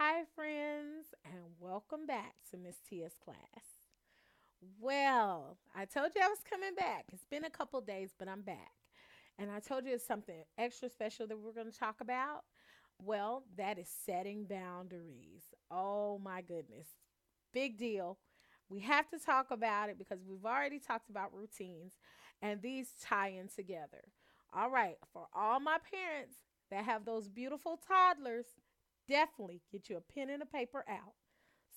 Hi, friends, and welcome back to Miss Tia's class. Well, I told you I was coming back. It's been a couple days, but I'm back. And I told you it's something extra special that we're going to talk about. Well, that is setting boundaries. Oh, my goodness. Big deal. We have to talk about it because we've already talked about routines, and these tie in together. All right, for all my parents that have those beautiful toddlers, definitely get you a pen and a paper out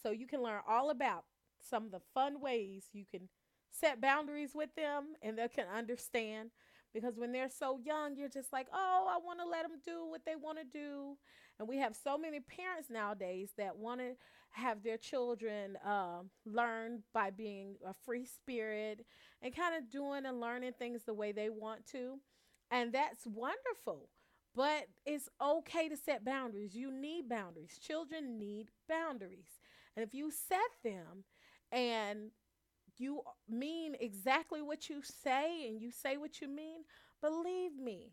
so you can learn all about some of the fun ways you can set boundaries with them and they can understand. Because when they're so young, you're just like, oh, I want to let them do what they want to do. And we have so many parents nowadays that want to have their children learn by being a free spirit and kind of doing and learning things the way they want to. And that's wonderful. But it's okay to set boundaries. You need boundaries. Children need boundaries. And if you set them and you mean exactly what you say and you say what you mean, believe me,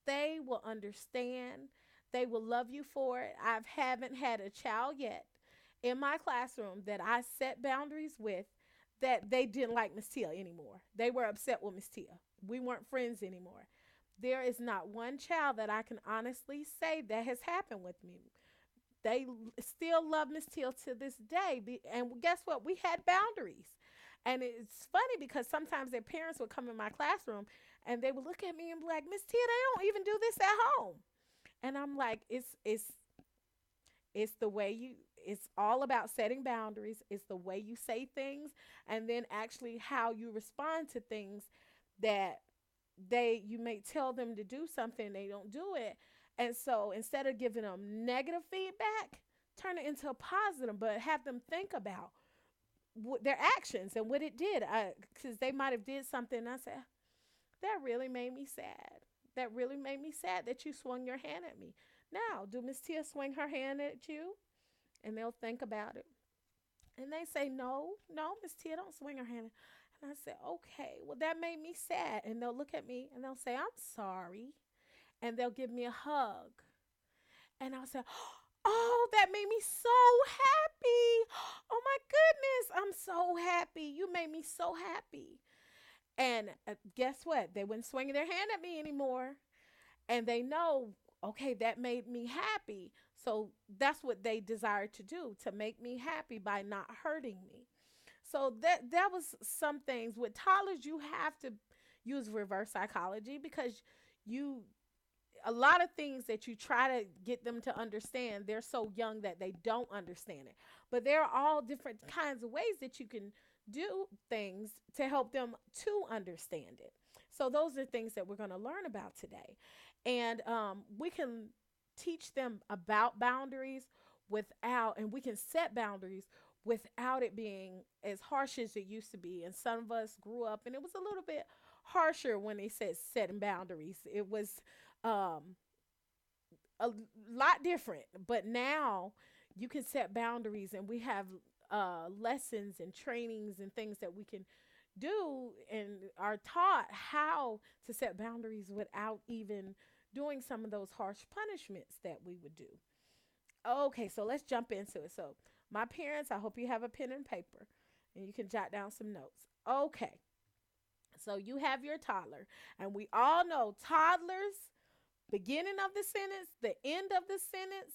they will understand. They will love you for it. I haven't had a child yet in my classroom that I set boundaries with that they didn't like Miss Tia anymore. They were upset with Miss Tia. We weren't friends anymore. There is not one child that I can honestly say that has happened with me. They still love Miss Teal to this day. And guess what? We had boundaries. And it's funny because sometimes their parents would come in my classroom and they would look at me and be like, Miss Tia, they don't even do this at home. And I'm like, it's the way you it's all about setting boundaries. It's the way you say things and then actually how you respond to things that you may tell them to do something, they don't do it. And so instead of giving them negative feedback, turn it into a positive, but have them think about their actions and what it did. Because they might have did something and I said, that really made me sad. That really made me sad that you swung your hand at me. Now, do Miss Tia swing her hand at you? And they'll think about it. And they say, no, no, Miss Tia, don't swing her hand. And I said, okay, well, that made me sad. And they'll look at me and they'll say, I'm sorry. And they'll give me a hug. And I'll say, oh, that made me so happy. Oh my goodness, I'm so happy. You made me so happy. And guess what? They wouldn't swing their hand at me anymore. And they know, okay, that made me happy. So that's what they desire to do, to make me happy by not hurting me. So that was some things with toddlers. You have to use reverse psychology because you a lot of things that you try to get them to understand, they're so young that they don't understand it. But there are all different kinds of ways that you can do things to help them to understand it. So those are things that we're going to learn about today. And we can teach them about boundaries without, and we can set boundaries without it being as harsh as it used to be. And some of us grew up and it was a little bit harsher when they said setting boundaries. It was um, a lot different. But now you can set boundaries, and we have lessons and trainings and things that we can do and are taught how to set boundaries without even doing some of those harsh punishments that we would do. Okay, so let's jump into it. So, my parents, I hope you have a pen and paper and you can jot down some notes. Okay, so you have your toddler, and we all know toddlers, beginning of the sentence, the end of the sentence,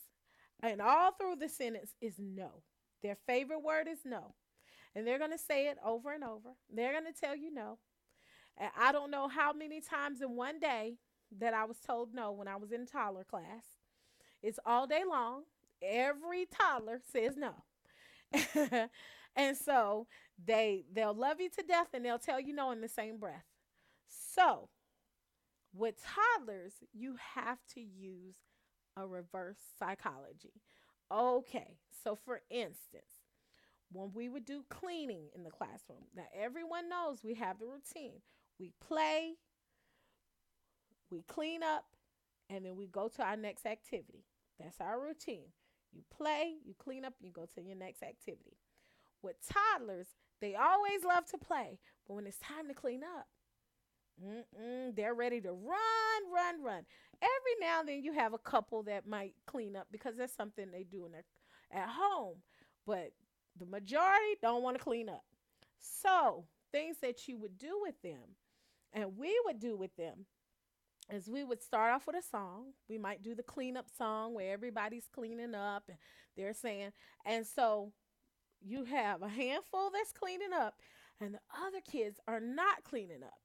and all through the sentence is no. Their favorite word is no. And they're going to say it over and over. They're going to tell you no. And I don't know how many times in one day that I was told no when I was in toddler class. It's all day long. Every toddler says no. And so they'll love you to death and they'll tell you no in the same breath. So, with toddlers, you have to use a reverse psychology. Okay, so for instance, when we would do cleaning in the classroom, now everyone knows we have the routine. We play, we clean up, and then we go to our next activity. That's our routine. You play, you clean up, you go to your next activity. With toddlers, they always love to play, but when it's time to clean up, Mm-mm, they're ready to run, run, run. Every now and then you have a couple that might clean up because that's something they do in their at home, but the majority don't want to clean up. So things that you would do with them, and we would do with them, is we would start off with a song. We might do the cleanup song where everybody's cleaning up and they're saying, and so you have a handful that's cleaning up, and the other kids are not cleaning up.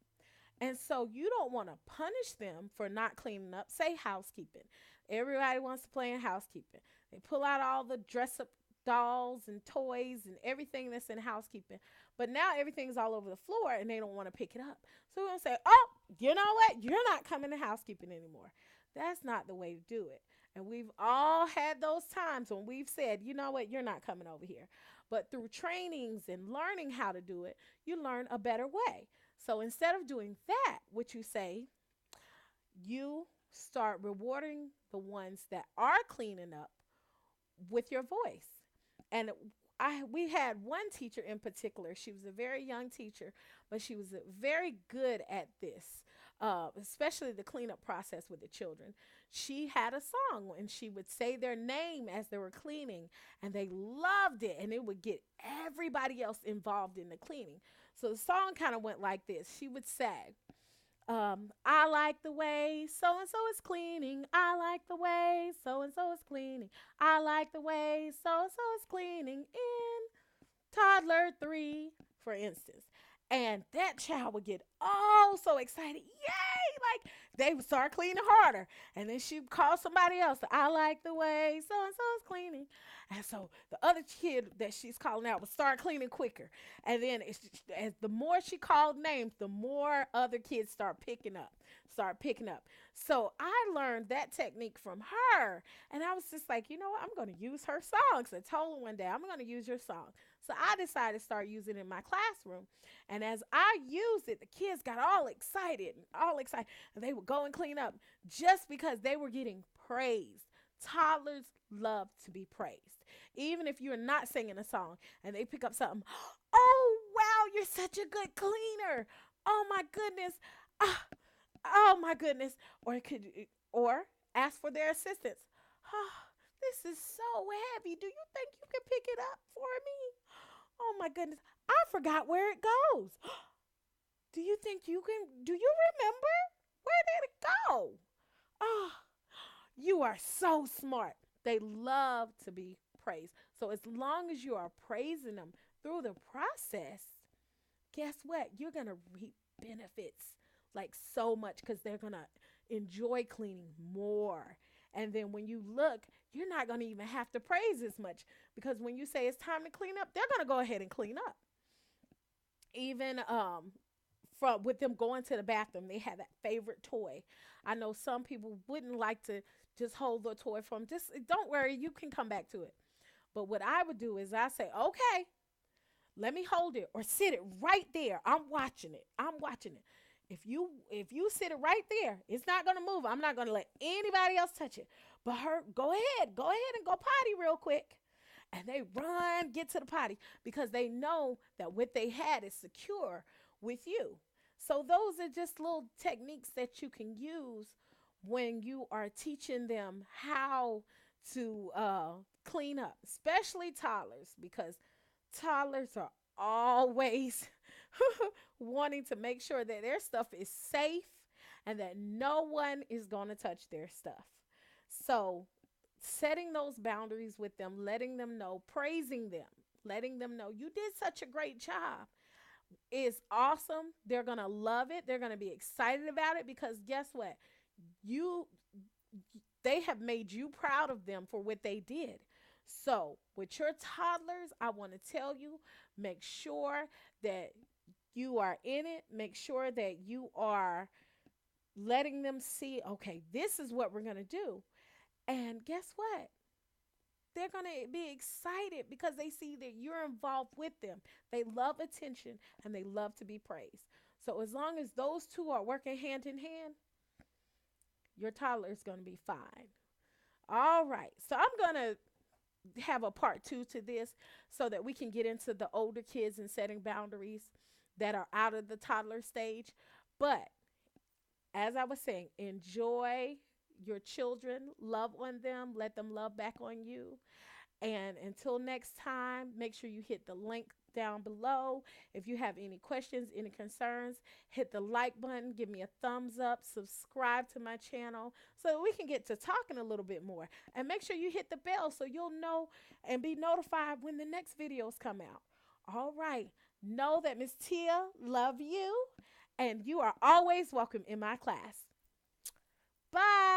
And so you don't want to punish them for not cleaning up. Say housekeeping. Everybody wants to play in housekeeping. They pull out all the dress up dolls and toys and everything that's in housekeeping. But now everything's all over the floor and they don't want to pick it up. So we're going to say, oh, you know what? You're not coming to housekeeping anymore. That's not the way to do it. And we've all had those times when we've said, you know what? You're not coming over here. But through trainings and learning how to do it, you learn a better way. So instead of doing that, what you say, you start rewarding the ones that are cleaning up with your voice. And we had one teacher in particular. She was a very young teacher, but she was very good at this, especially the cleanup process with the children. She had a song and she would say their name as they were cleaning, and they loved it, and it would get everybody else involved in the cleaning. So the song kind of went like this. She would say, I like the way so and so is cleaning. I like the way so and so is cleaning. I like the way so and so is cleaning in toddler 3, for instance. And that child would get oh so excited. Yay! Like they would start cleaning harder. And then she'd call somebody else. I like the way so and so is cleaning. And so the other kid that she's calling out would start cleaning quicker. And then as the more she called names, the more other kids start picking up. Start picking up. So I learned that technique from her. And I was just like, you know what? I'm going to use her songs. I told her one day, I'm going to use your song. So I decided to start using it in my classroom. And as I used it, the kids got all excited and all excited. And they would go and clean up just because they were getting praised. Toddlers love to be praised. Even if you're not singing a song and they pick up something, oh, wow, you're such a good cleaner. Oh, my goodness. Ah, oh, my goodness. Or ask for their assistance. Oh, this is so heavy. Do you think you can pick it up for me? Oh my goodness. I forgot where it goes. Do you think you can? Do you remember? Where did it go? Oh, you are so smart. They love to be praised. So as long as you are praising them through the process, guess what? You're going to reap benefits like so much because they're going to enjoy cleaning more. And then when you look, you're not going to even have to praise as much because when you say it's time to clean up, they're going to go ahead and clean up. Even from with them going to the bathroom, they have that favorite toy. I know some people wouldn't like to just hold the toy from. Just don't worry, you can come back to it. But what I would do is I say, okay, let me hold it or sit it right there. I'm watching it. I'm watching it. If you sit it right there, it's not gonna move. I'm not gonna let anybody else touch it. But go ahead and go potty real quick. And they run, get to the potty because they know that what they had is secure with you. So those are just little techniques that you can use when you are teaching them how to clean up, especially toddlers, because toddlers are always wanting to make sure that their stuff is safe and that no one is going to touch their stuff. So, setting those boundaries with them, letting them know, praising them, letting them know you did such a great job is awesome. They're going to love it. They're going to be excited about it because guess what? You they have made you proud of them for what they did. So, with your toddlers, I want to tell you, make sure that you are in it. Make sure that you are letting them see, okay, this is what we're going to do. And guess what? They're going to be excited because they see that you're involved with them. They love attention and they love to be praised. So, as long as those two are working hand in hand, your toddler is going to be fine. All right. So, I'm going to have a part 2 to this so that we can get into the older kids and setting boundaries that are out of the toddler stage. But as I was saying, enjoy your children, love on them, let them love back on you. And until next time, make sure you hit the link down below. If you have any questions, any concerns, hit the like button, give me a thumbs up, subscribe to my channel so that we can get to talking a little bit more. And make sure you hit the bell so you'll know and be notified when the next videos come out. All right. Know that Miss Tia love you and you are always welcome in my class. Bye.